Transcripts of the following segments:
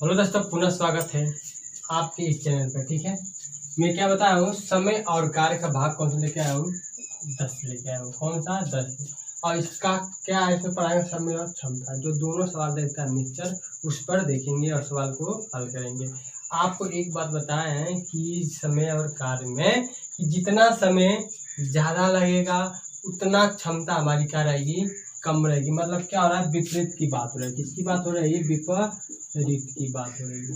Hello दोस्तों, पुनः स्वागत है आपके इस चैनल पर। ठीक है, मैं क्या बताया हूँ, समय और कार्य का भाग कौन सा लेके आया हूँ, 10 लेके आया हूँ। कौन सा? 10। और इसका क्या है, इसमें पढ़ाएंगे समय और क्षमता, जो दोनों सवाल देखता है मिक्सचर, उस पर देखेंगे और सवाल को हल करेंगे। आपको एक बात बताए हैं कि समय और कार्य में कि जितना समय ज़्यादा लगेगा उतना क्षमता हमारी क्या रहेगी, कम रहेगी। मतलब क्या हो रहा है, विपरीत की बात हो रही है। किसकी बात हो रही है? विपरीत की बात हो रही है।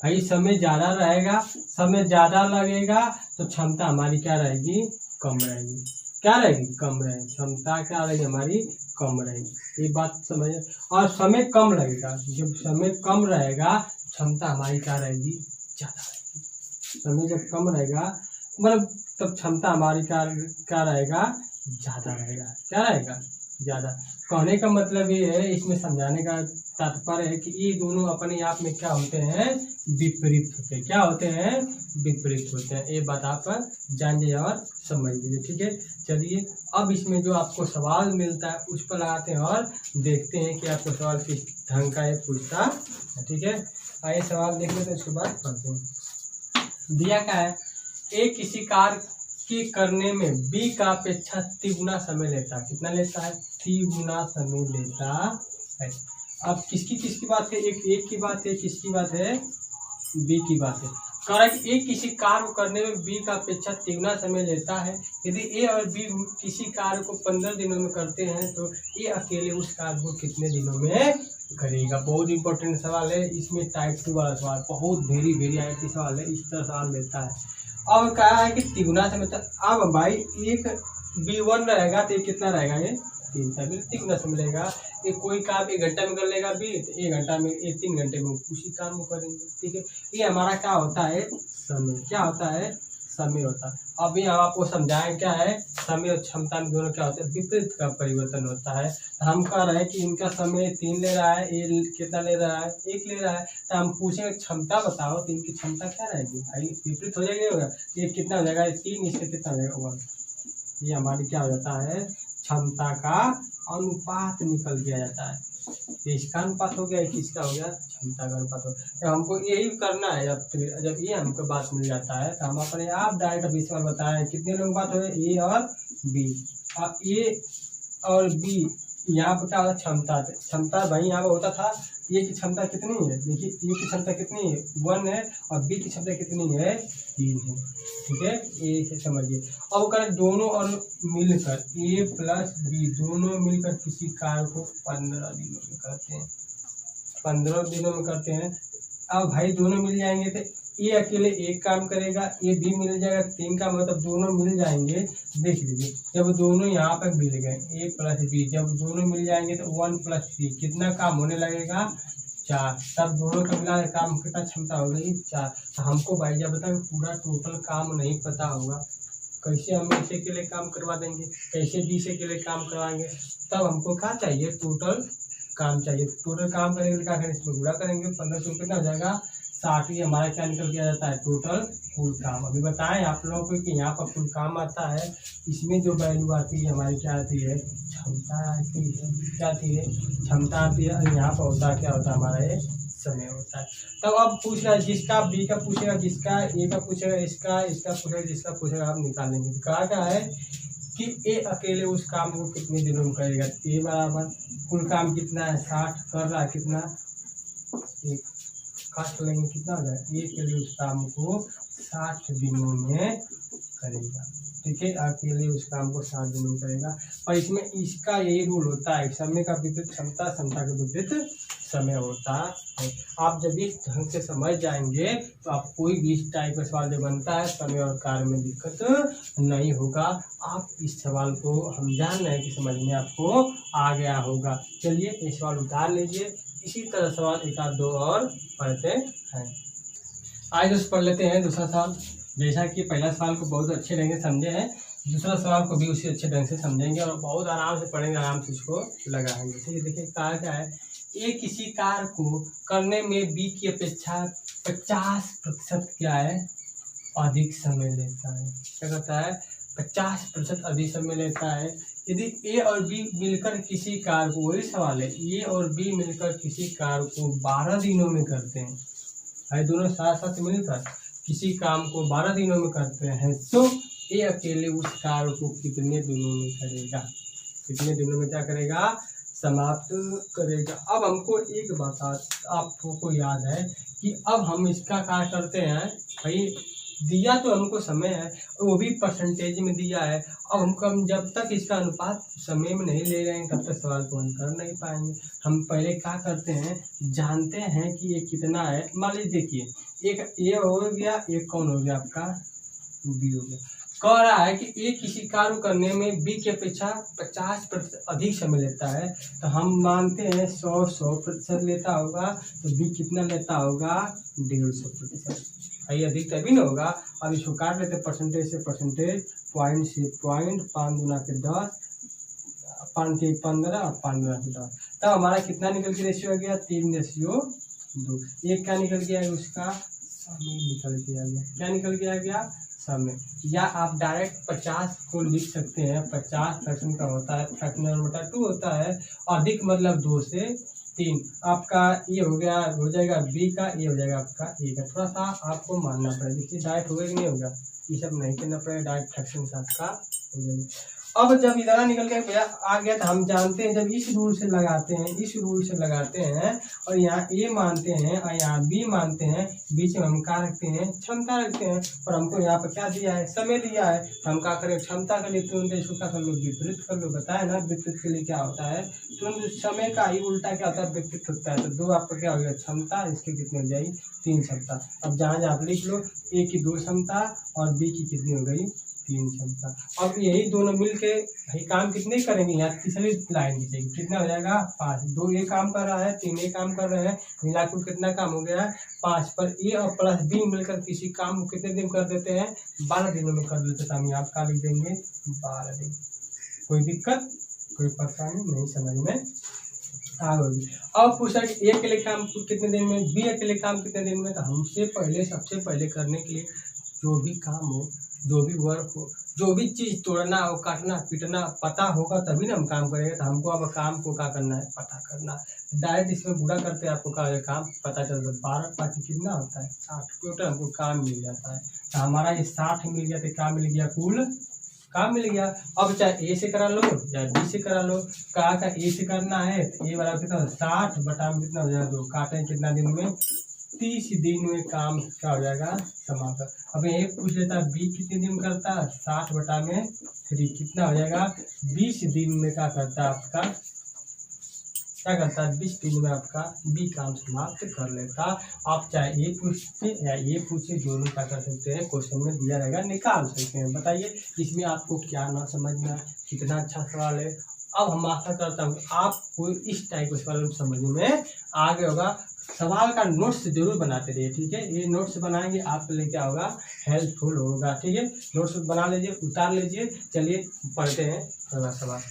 भाई समय ज़्यादा रहेगा, समय ज़्यादा लगेगा तो क्षमता हमारी क्या रहेगी, कम रहेगी। क्या रहेगी? कम रहेगी। क्षमता क्या रहेगी हमारी, कम रहेगी। ये बात समझ। और समय कम लगेगा, जब समय कम रहेगा क्षमता हमारी क्या रहेगी, ज़्यादा रहेगी। समय जब कम रहेगा मतलब तब क्षमता हमारी क्या रहेगा, ज़्यादा रहेगा। क्या रहेगा? ज़्यादा। कहने का मतलब ये है, इसमें समझाने का तात्पर्य है कि ये दोनों अपने आप में क्या होते हैं, विपरीत होते हैं। क्या होते हैं? विपरीत होते हैं। ये बात आप जान जाइए और समझ लीजिए। ठीक है, चलिए अब इसमें जो आपको सवाल मिलता है उस पर लगाते हैं और देखते हैं कि आपको सवाल किस ढंग का ये पूछता है। ठीक है, आइए सवाल देख लेते हैं, उसके बाद पढ़ते हैं। दिया क्या है, ए किसी कार्य के करने में बी का अपेक्षा तिगुना समय लेता है। कितना लेता है? तिगुना समय लेता है। अब किसकी बात है? एक की बात है, किसकी बात है? बी की बात है। कह रहा है कि ए किसी कार्य को करने में बी का अपेक्षा तिगुना समय लेता है। यदि ए और बी किसी कार्य को 15 दिनों में करते हैं तो ए अकेले उस कार्य को कितने दिनों में करेगा। बहुत इंपॉर्टेंट सवाल है। इसमें टाइप 2 वाला सवाल, बहुत वेरी आईटी सवाल है। इस तरह सवाल लेता है। अब कहा है कि तिगुना समय तक। अब भाई एक B1 रहेगा तो ये कितना रहेगा, ये 3 तक तिगुना समय लेगा। ये कोई काम 1 घंटा में कर लेगा बी, तो 1 घंटा में, ये 3 घंटे में उसी काम को करेंगे। ठीक है, ये हमारा क्या होता है, समय। क्या होता है? समय होता है। अभी हम आपको समझाएं क्या है, समय और क्षमता में दोनों क्या होते हैं, विपरीत का परिवर्तन होता है। हम कह रहे हैं कि इनका समय 3 ले रहा है, ये कितना ले रहा है, 1 ले रहा है। तो हम पूछेंगे क्षमता बताओ, तो इनकी क्षमता क्या रहेगी भाई, विपरीत हो जाएगा। ये कितना हो जाएगा, 3, इससे कितना हो जाएगा 1। ये हमारी क्या हो जाता है, क्षमता का अनुपात निकल दिया जाता है। इसका अनुपात हो गया, किसका हो गया, क्षमता का अनुपात हो गया। हमको यही करना है। जब ये हमको बात मिल जाता है तो हम अपने आप डायरेक्ट अभी सवाल बताएं कितने लोग बात हो रहे, ए और बी। अब ए और बी यहाँ पर क्या होता है, क्षमता भाई यहाँ पर होता था। ए की क्षमता कितनी है, देखिए ए की क्षमता कितनी है, 1 है, और बी की क्षमता कितनी है, 3 है। ठीक है, ए से समझिए। अब करें दोनों और मिलकर, ए प्लस बी दोनों मिलकर किसी कार्य को 15 दिनों में करते हैं। 15 दिनों में करते हैं। अब भाई दोनों मिल जाएंगे तो ये अकेले 1 काम करेगा, ये भी मिल जाएगा 3 का, मतलब दोनों मिल जाएंगे। देख लीजिए, जब दोनों यहाँ पर मिल गए, ए प्लस बी, जब दोनों मिल जाएंगे तो 1 + 3 कितना काम होने लगेगा, 4। तब दोनों का मिला काम कितना क्षमता हो गई, 4। तो हमको भाई जब तक पूरा टोटल काम नहीं पता होगा, कैसे हम ए के लिए काम करवा देंगे, कैसे बी के लिए काम करवाएंगे। तब हमको क्या चाहिए, टोटल काम चाहिए। टोटल काम करेंगे क्या करेंगे, इसमें गुणा करेंगे, 15 से कितना हो जाएगा, 60। ये हमारा क्या निकल किया जाता है, टोटल कुल काम। अभी बताएं आप लोगों को कि यहाँ पर कुल काम आता है, इसमें जो वैल्यू आती है हमारी क्या आती है, क्षमता आती है। क्या आती है, क्षमता आती है। और यहाँ पर होता है क्या होता है, हमारा ये समय होता है। तब अब पूछ रहा है, जिसका बी का पूछेगा, जिसका ए का पूछेगा, इसका पूछेगा, जिसका पूछेगा, आप निकालेंगे। तो कहा क्या है कि ए अकेले उस काम को कितने दिनों में करेगा। ए बराबर कुल काम कितना है, 60 कर रहा है, कितना, एक काट लेंगे, कितना हो जाएगा, ए के लिए उस काम को 60 दिनों में करेगा। ठीक है, अकेले उस काम को 60 दिनों में करेगा। और इसमें इसका यही रूल होता है, समय का विपरीत क्षमता, क्षमता का विपरीत समय होता है। आप जब इस ढंग से समझ जाएंगे तो आप कोई भी इस टाइप का सवाल जो बनता है समय और कार्य में दिक्कत नहीं होगा। आप इस सवाल को, हम जान रहे हैं कि समझ में आपको आ गया होगा। चलिए ये सवाल उतार लीजिए। इसी तरह सवाल 1 आध 2 और पढ़ते हैं। आज दोस्त पढ़ लेते हैं दूसरा सवाल। जैसा कि पहला सवाल को बहुत अच्छे ढंग से समझे हैं, दूसरा सवाल को भी उसी अच्छे ढंग से समझेंगे और बहुत आराम से पढ़ेंगे, आराम से इसको लगाएंगे। ठीक है, देखिए कहा क्या है, ए किसी कार्य को करने में बी की अपेक्षा 50% क्या है, अधिक समय लेता है। क्या कहता है, 50% अधिक समय लेता है। यदि ए और बी मिलकर किसी कार्य को, वही सवाल है, ए और बी मिलकर किसी कार्य को 12 दिनों में करते हैं, भाई दोनों साथ साथ मिलकर किसी काम को 12 दिनों में करते हैं, तो ए अकेले उस कार्य को कितने दिनों में करेगा, कितने दिनों में क्या करेगा, समाप्त करेगा। अब हमको एक बात आपको याद है कि अब हम इसका कार्य करते हैं, भाई दिया तो हमको समय है, वो भी परसेंटेज में दिया है। अब हम जब तक इसका अनुपात समय में नहीं ले रहे हैं तब तक सवाल को हम कर नहीं पाएंगे। हम पहले क्या करते हैं, जानते हैं कि ये कितना है। मान लीजिए देखिए, एक ए हो गया, एक कौन हो गया आपका, बी हो गया। कह रहा है कि ए किसी कार्य करने में बी की अपेक्षा 50% अधिक समय लेता है, तो हम मानते हैं 100% लेता होगा, तो बी कितना लेता होगा, 150%। भाई अधिक तभी ना होगा। अब इसको काट लेते परसेंटेज से परसेंटेज, पॉइंट से पॉइंट, 5 गुना के 10, 5 के 15 और 5 गुना के 10, तब हमारा कितना निकल के रेशियो आ गया, 3:2। एक क्या निकल गया, उसका समय निकल के आ गया। क्या निकल के आ गया, समय। या आप डायरेक्ट 50 को लिख सकते हैं, 50 फ्रैक्शन का होता है, फ्रैक्शन बटा 2 होता है, अधिक मतलब 2 से 3। आपका ये हो गया, हो जाएगा बी का, ये हो जाएगा आपका ए का। थोड़ा सा आपको मानना पड़ेगा, देखिए डायरेक्ट होगा कि नहीं होगा, ये सब नहीं करना पड़ेगा, डायरेक्ट फ्रैक्शन से आपका हो जाएगा। अब जब इधर निकल के आ गया तो हम जानते हैं, जब इस रूल से लगाते हैं, इस रूल से लगाते हैं और यहाँ ए मानते हैं और यहाँ बी मानते हैं, बीच में हम क्या रखते हैं, क्षमता रखते हैं। और हमको यहाँ पर क्या दिया है, समय दिया है, तो हम क्या करें, क्षमता का लिए तुरंत इसको क्या कर लो, विपरीत कर लो। बताया ना विपरीत के लिए क्या होता है, तुरंत समय का ही उल्टा क्या होता है, विपरीत होता है। तो 2 आपका क्या हो गया, क्षमता, इसकी कितनी हो जाएगी, 3 क्षमता। अब जहाँ जहाँ आप लिख लो, ए की 2 क्षमता और बी की कितनी हो गई, 3 क्षमता। अब यही दोनों मिलके भाई काम कितने करेंगे, यहाँ तीसरी लाइन खींचेगी, कितना हो जाएगा, 5। 2 ये काम कर रहा है, 3 ये काम कर रहे हैं, मिलाकर कितना काम हो गया, 5। पर ए और प्लस बी मिलकर किसी काम को कितने दिन कर देते हैं, 12 दिनों में कर लेते हैं। हम यहाँ का लिख देंगे 12 दिन। कोई दिक्कत, कोई परेशानी नहीं, समझ में आ गई। अब पूछा कि ए के लिए काम कितने दिन में, बी के लिए काम कितने दिन में। तो हमसे पहले, सबसे पहले करने के लिए जो भी काम हो, जो भी वर्क हो, जो भी चीज़ तोड़ना हो, काटना पीटना पता होगा तभी ना हम काम करेंगे। तो हमको अब काम को क्या करना है, पता करना। डायरेक्ट इसमें बुरा करते आपको क्या है, काम पता चलता है। 12 5 कितना होता है, 60। टोटल हमको काम मिल जाता है। तो हमारा ये 60 मिल गया, तो काम मिल गया, कुल काम मिल गया। अब चाहे ए से करा लो या बी से करा लो, कहा का ए से करना है, तो ए वाला कितना 60 बटा में कितना हो जाएगा, 2। काटे कितना दिन में, 30 दिन में काम क्या हो जाएगा, समाप्त। अब ये पूछ लेता है बी कितने दिन करता है, 60 बटा में 3 कितना हो जाएगा, 20 दिन में क्या करता है आपका, क्या करता है, 20 दिन में आपका बी काम समाप्त कर लेता। आप चाहे ए पूछे या ये पूछे, दोनों क्या कर सकते हैं, क्वेश्चन में दिया रहेगा, निकाल सकते हैं। बताइए इसमें आपको क्या ना समझना, कितना अच्छा सवाल है। अब हम आशा करता हूँ आपको इस टाइप के सवाल समझ में आ गया होगा। सवाल का नोट्स जरूर बनाते रहिए, ठीक है। ये नोट्स बनाएंगे आपके लिए क्या होगा, हेल्पफुल होगा, ठीक है। नोट्स बना लीजिए, उतार लीजिए। चलिए पढ़ते हैं अगला सवाल।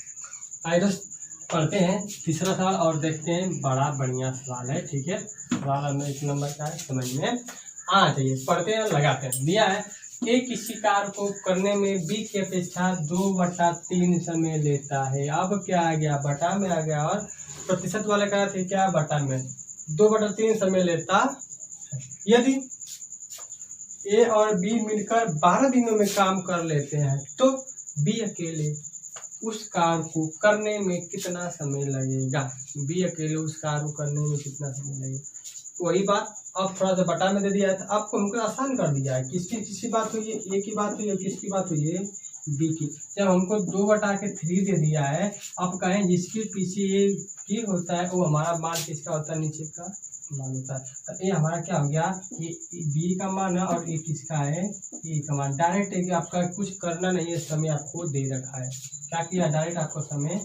आइए दोस्त पढ़ते हैं तीसरा सवाल और देखते हैं, बड़ा बढ़िया सवाल है, ठीक है। सवाल हमें 1 नंबर का है, समझ में आना चाहिए। पढ़ते हैं, लगाते हैं। दिया है ए किसी कार्य को करने में बी की अपेक्षा 2/3 समय लेता है। अब क्या आ गया, बटा में आ गया, और प्रतिशत वाले का थे क्या, बटा में, 2/3 समय लेता है। यदि ए और बी मिलकर 12 दिनों में काम कर लेते हैं, तो बी अकेले उस कार्य को करने में कितना समय लगेगा। बी अकेले उस कार्य को करने में कितना समय लगेगा, वही बात। अब थोड़ा सा बटा में दे दिया है, तो आपको हमको आसान कर दिया है। किसकी बात हुई है, ए की बात हुई है, किसकी बात हुई है, बी की। जब हमको 2/3 दे दिया है, अब कहें जिसके पीछे ए की होता है वो हमारा मान किसका होता है, नीचे का मान होता है। तो ये हमारा क्या हो गया, ये बी का मान है और ये किसका है, ए का मान। डायरेक्ट है कि आपका कुछ करना नहीं है, समय आपको दे रखा है। क्या किया, डायरेक्ट आपको समय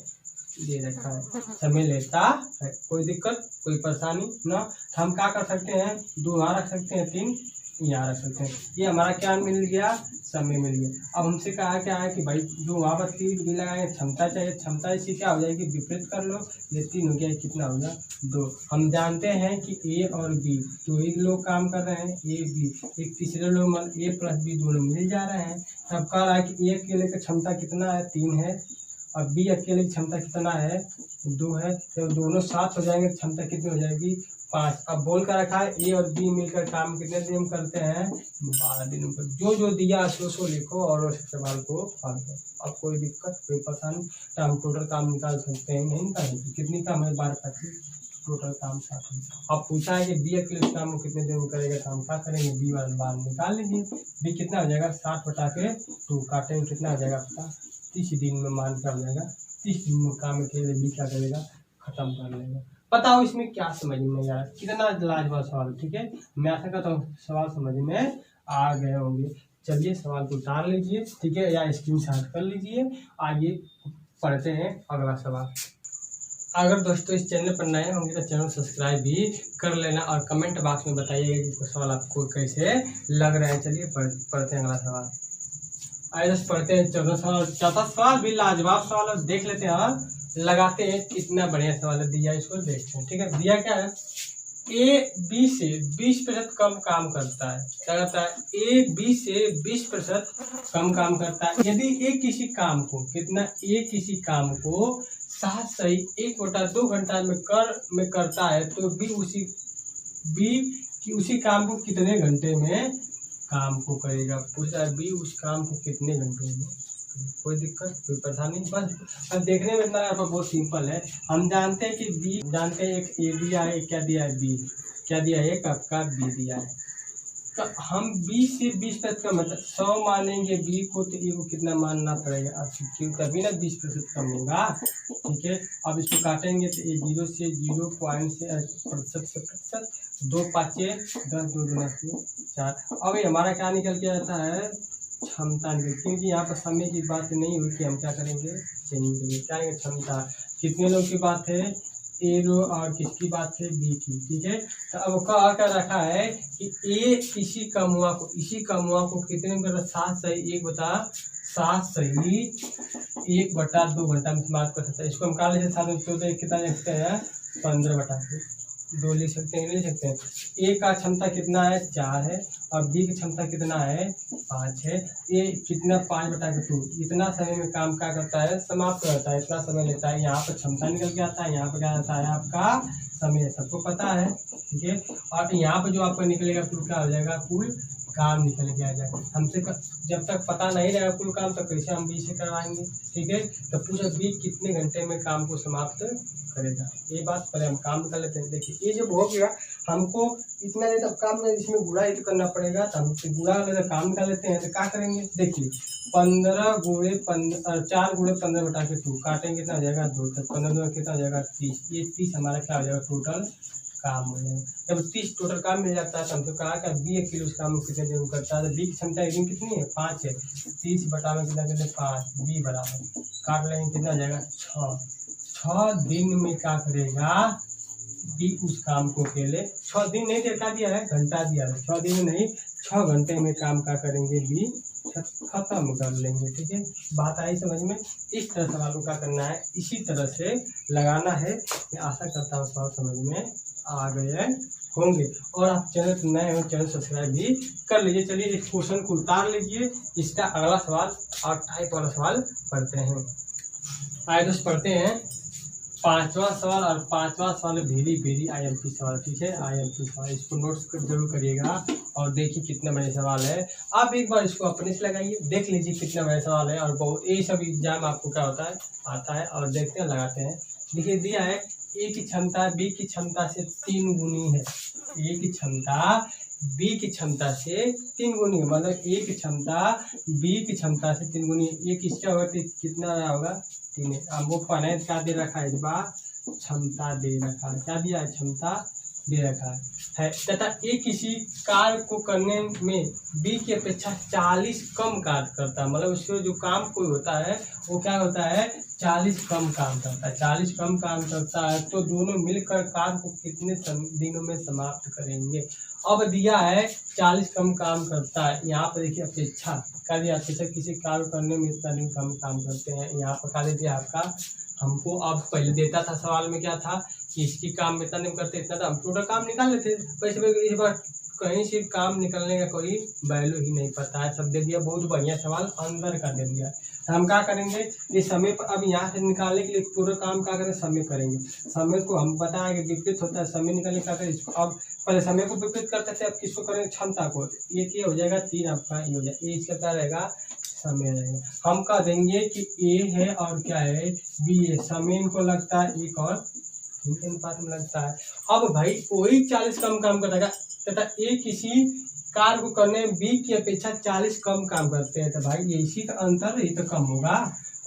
दे रखा है, समय लेता है। कोई दिक्कत, कोई परेशानी ना। हम क्या कर सकते हैं, 2 वहाँ रख सकते हैं, 3 यहाँ रख सकते हैं। ये हमारा क्या मिल गया, समय मिल गया। अब हमसे कहा क्या है कि भाई जो वहाँ पर तीर भी लगाएंगे क्षमता चाहिए, क्षमता इसकी क्या हो जाएगी, विपरीत कर लो, ये 3 हो गया, कितना हो गया 2। हम जानते हैं कि ए और बी दो ही लोग काम कर रहे हैं, ए बी, एक तीसरे लोग मतलब ए प्लस बी दोनों मिल जा रहे हैं। तब कह रहा है कि ए अकेले का क्षमता कितना है, 3 है, और बी अकेले की क्षमता कितना है, 2 है। तो दोनों साथ हो जाएंगे, क्षमता कितनी हो जाएगी, 5। अब बोल कर रखा है ए और बी मिलकर काम कितने दिन में करते हैं, 12 दिनों पर। जो जो दिया सो लिखो और उस सवाल को हल करो। अब कोई दिक्कत कोई परेशानी, तो हम टोटल काम निकाल सकते हैं, नहीं निकालेंगे, कितनी काम है, 12-25 टोटल काम 60 है। अब पूछा है कि बी अकेले इस काम को कितने दिन में करेगा, काम क्या करेंगे, बी वाला बार निकाल लीजिए। बी कितना हो जाएगा, 60/2 काटेंगे, कितना हो जाएगा आपका 30 दिन में, मान कर हो जाएगा 30 दिन में काम अकेले बी क्या करेगा, खत्म कर लेगा। बताओ इसमें क्या समझ में यार, कितना लाजवाब सवाल। ठीक है, मैं आशा करता हूँ सवाल समझ में आ गए होंगे। चलिए सवाल को उतार लीजिए, ठीक है, या स्क्रीनशॉट कर लीजिए। आइए पढ़ते हैं अगला सवाल। अगर दोस्तों इस चैनल पर नए होंगे तो चैनल सब्सक्राइब भी कर लेना और कमेंट बॉक्स में बताइएगा कि सवाल आपको कैसे लग रहे हैं। चलिए पढ़ते हैं अगला सवाल। आइए पढ़ते हैं चौथा सवाल भी लाजवाब सवाल है, देख लेते हैं, लगाते हैं, कितना बढ़िया सवाल है दिया, इसको देखते हैं। ठीक है, दिया क्या है, ए बी से 20% कम काम करता है। क्या करता है, ए बी से 20% कम काम करता है। यदि ए किसी काम को कितना, ए किसी काम को 7 सही 1/2 घंटा में करता है, तो बी उसी काम को कितने घंटे में काम को करेगा। पूछा है बी उस काम को कितने घंटे में। कोई दिक्कत कोई परेशानी, बस अब देखने में इतना बहुत सिंपल है। हम जानते हैं कि बी, जानते हैं एक ए दिया है, क्या दिया है बी, क्या दिया है, एक आपका बी दिया है। तो हम बी से 20% का मतलब 100 मानेंगे बी को, तो ए को कितना मानना पड़ेगा, अब तभी ना 20% कम होगा। ठीक है, अब इसको काटेंगे तो ये 0 से 0 पॉइंट से प्रतिशत 2 5 10 2 2 4। अब ये हमारा क्या निकल के आता है, क्षमता निकल, क्योंकि यहाँ पर समय की बात नहीं हुई कि हम क्या करेंगे, चेंजिंग करेंगे, क्या है क्षमता। कितने लोग की बात है, ए रो, और किसकी बात है, बी की। ठीक है, तो अब कहा क्या रखा है कि ए इसी कमुआ को कितने में करता, 7 सही 1/7 सही 1/2 घंटा में समाप्त कर सकता है। इसको हम क्या ले सकते हैं, 14 कितना लिख सकते हैं, 15/2 लिख सकते हैं, नहीं लिख सकते हैं। ए का क्षमता कितना है, 4 है, और बी की क्षमता कितना है, 5 है। ये कितना 5/2, इतना समय में काम क्या करता है, समाप्त करता है, इतना समय लेता है। यहाँ पर क्षमता निकल के आता है, यहाँ पर क्या आता है आपका समय, सबको पता है। ठीक है, और यहाँ पर जो आपका निकलेगा कुल क्या हो जाएगा, कुल काम निकल के आ जाएगा। हमसे जब तक पता नहीं रहेगा कुल काम, तो कैसे हम बी से करवाएंगे। ठीक है, तो पूछा बी कितने घंटे में काम को समाप्त करेगा। ये बात पहले हम काम कर लेते हैं। देखिए ये जब हो गया, हमको इतना देर तक काम में इसमें गुणा ही तो करना पड़ेगा, तो हम गुणा कर काम कर लेते हैं। तो क्या करेंगे, देखिए 15 गुणे 4 गुणे 15/2 काटेंगे, कितना हो जाएगा 2, तक 15 कितना हो जाएगा 30। ये 30 हमारा क्या हो जाएगा, टोटल काम हो जाएगा। जब 30 टोटल काम मिल जाता है, तो हमको कहा कि बी अकेले उस काम को कितने दिन करता है। तो बी की क्षमता एक दिन कितनी है, 5 है, 30 बटा में कितना करते 5, बी बराबर काट लेंगे, कितना हो जाएगा 6 दिन में क्या करेगा बी उस काम को अकेले। 6 दिन नहीं क्या दिया है, घंटा दिया है, 6 दिन में नहीं 6 घंटे में काम का करेंगे बी, खत्म कर लेंगे। ठीक है, बात आई समझ में। इस तरह सवाल को क्या करना है, इसी तरह से लगाना है। मैं आशा करता हूँ सवाल समझ में आ गए होंगे, और आप चैनल पर नए हो चैनल सब्सक्राइब भी कर लीजिए। चलिए इस क्वेश्चन को उतार लीजिए, इसका अगला सवाल और टाइप वाला सवाल पढ़ते हैं। आइए दोस्त पढ़ते हैं 5वां सवाल, और 5वां सवाल वेरी IMP सवाल। ठीक है, IMP सवाल, इसको नोट्स जरूर करिएगा और देखिए कितना बड़े सवाल है। आप एक बार इसको अपने से लगाइए, देख लीजिए कितना बड़ा सवाल है। और बहुत ये सब एग्जाम आपको क्या होता है, आता है, और देखते हैं लगाते हैं। देखिए दिया है ए की क्षमता बी की क्षमता से 3 गुनी है। ए की क्षमता बी की क्षमता से 3 गुनी है, मतलब ए की क्षमता बी की क्षमता से 3 गुनी है। ये किसका होगा, कितना होगा, 3 है। अब वो पहले क्या दे रखा है, इस बार क्षमता दे रखा है, क्या दिया है, क्षमता दे रखा है तथा ए किसी कार्य को करने में बी की अपेक्षा 40 कम कार्य करता है। मतलब उसको जो काम कोई होता है वो क्या होता है, 40 कम काम करता है, 40 कम काम करता है, तो दोनों मिलकर कार्य को कितने दिनों में समाप्त करेंगे। अब दिया है 40 कम काम करता है, यहाँ पर देखिए अपेक्षा कर दिया, अपेक्षा किसी कार्य करने में इतना दिन कम काम करते हैं, यहाँ पर कर दिया आपका हमको। अब पहले देता था सवाल में क्या था कि इसकी काम में इतना दिन करते, इतना था, हम टोटल काम निकाल लेते। वैसे इस बार कहीं से काम निकलने का कोई वैल्यू ही नहीं पता है, सब दे दिया। बहुत बढ़िया सवाल अंदर का दे दिया। हम क्या करेंगे, ये समय पर अब यहाँ से निकालने के लिए पूरा काम क्या करें, समय करेंगे। समय को हम बताएंगे विपरीत होता है, समय निकालने का करें। अब पहले समय को विपरीत करते थे, अब किसको करेंगे, क्षमता को। ये हो जाएगा 3, आपका ये हो जाएगा, ये इसका क्या रहेगा, समय रहेगा। हम कह देंगे कि ए है और क्या है, बी है, समय इनको लगता है 1 और 3 अनुपात में लगता है। अब भाई वही 40 कम काम करता है तथा ए किसी कार्य को करने में बी की अपेक्षा 40 कम काम करते हैं, तो भाई ये इसी का अंतर, ये तो कम होगा।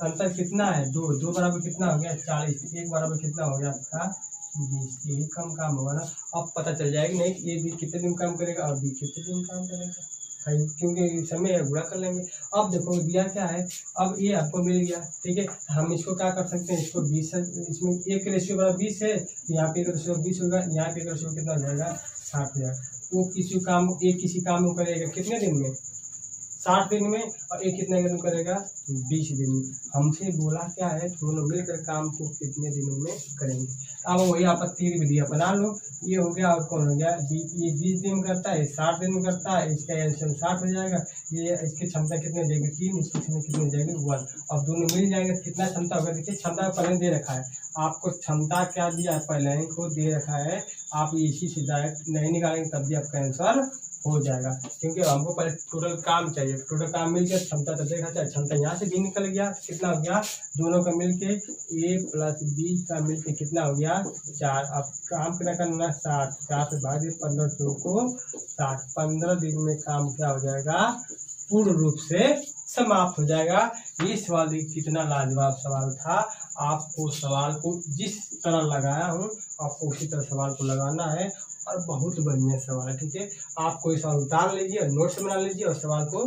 अंतर कितना है, 2 बराबर कितना हो गया 40, 1 बराबर कितना हो गया आपका 20, यही कम काम होगा ना। अब पता चल जाएगा नहीं कि ये बी कितने दिन काम करेगा और बी कितने दिन काम करेगा भाई, क्योंकि समय है, गुणा कर लेंगे। अब देखो दिया क्या है, अब ये आपको मिल गया, ठीक है। हम इसको क्या कर सकते हैं, इसको 20 है, इसमें 1 रेशियो बराबर 20 है, तो यहाँ पे 1 रेशियो 20 होगा, यहाँ पे 1 रेशियो कितना हो जाएगा 60 हो जाएगा। वो किसी काम को करेगा कितने दिन में, 60 दिन में, और एक कितने दिन करेगा 20 दिन में। हमसे बोला क्या है, दोनों मिलकर काम को कितने दिनों में करेंगे। अब वही आप तीर विधि बना लो, ये हो गया और कौन हो गया, ये 20 दिन में करता है, 60 दिन में करता है, इसका एलसीएम 60 हो जाएगा। ये इसकी क्षमता कितनी हो जाएगी 3, इसकी क्षमता कितनी हो जाएगी 1। अब दोनों मिल जाएंगे, कितना क्षमता होगा, देखिए क्षमता पहले दे रखा है आपको, क्षमता क्या दिया है पहले को दे रखा है। आप इसी से डायरेक्ट नहीं निकालेंगे तब भी आपका आंसर हो जाएगा, क्योंकि हमको पहले टोटल काम चाहिए। टोटल काम मिल गया, क्षमता तो देखा जाए, क्षमता यहाँ से भी निकल गया, कितना हो गया, दोनों का मिलके ए प्लस बी का मिलके कितना हो गया 4। अब काम कितना करना 60, 4 से भाग 15 को 60, 15 दिन में काम क्या हो जाएगा, पूर्ण रूप से समाप्त हो जाएगा। ये सवाल कितना लाजवाब सवाल था। आपको सवाल को जिस तरह लगाया हूँ आपको उसी तरह सवाल को लगाना है, और बहुत बढ़िया सवाल है, ठीक है। आप कोई सवाल उतार लीजिए और नोट्स बना लीजिए और सवाल को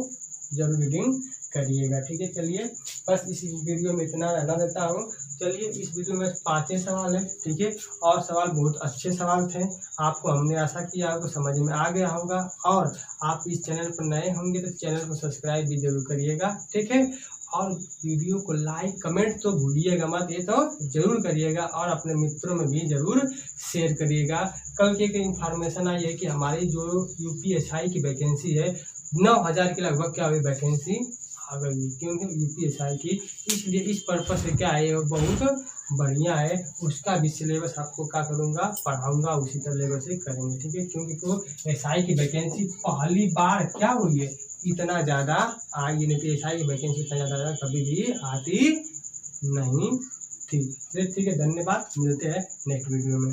जरूर रीडिंग करिएगा, ठीक है। चलिए बस इस वीडियो में इतना रहना देता हूँ। चलिए इस वीडियो में 5 सवाल है, ठीक है, और सवाल बहुत अच्छे सवाल थे। आपको हमने आशा किया आपको समझ में आ गया होगा, और आप इस चैनल पर नए होंगे तो चैनल को सब्सक्राइब भी जरूर करिएगा, ठीक है। और वीडियो को लाइक कमेंट तो भूलिएगा मत, ये तो जरूर करिएगा, और अपने मित्रों में भी जरूर शेयर करिएगा। कल की एक इन्फॉर्मेशन आई है कि हमारी जो यूपीएसआई की वैकेंसी है 9000 के लगभग क्या हुई वैकेंसी आ गई, क्योंकि यूपीएसआई की, इसलिए इस पर्पज से क्या है बहुत बढ़िया है। उसका भी सिलेबस आपको क्या करूँगा, पढ़ाऊँगा, उसी तरह से करेंगे, ठीक है। क्योंकि तो एसआई की वैकेंसी पहली बार क्या हुई है, इतना ज़्यादा आई नहीं थी। एसआई की वैकेंसी इतना ज़्यादा कभी भी आती नहीं थी। ठीक है, धन्यवाद, मिलते हैं नेक्स्ट वीडियो में।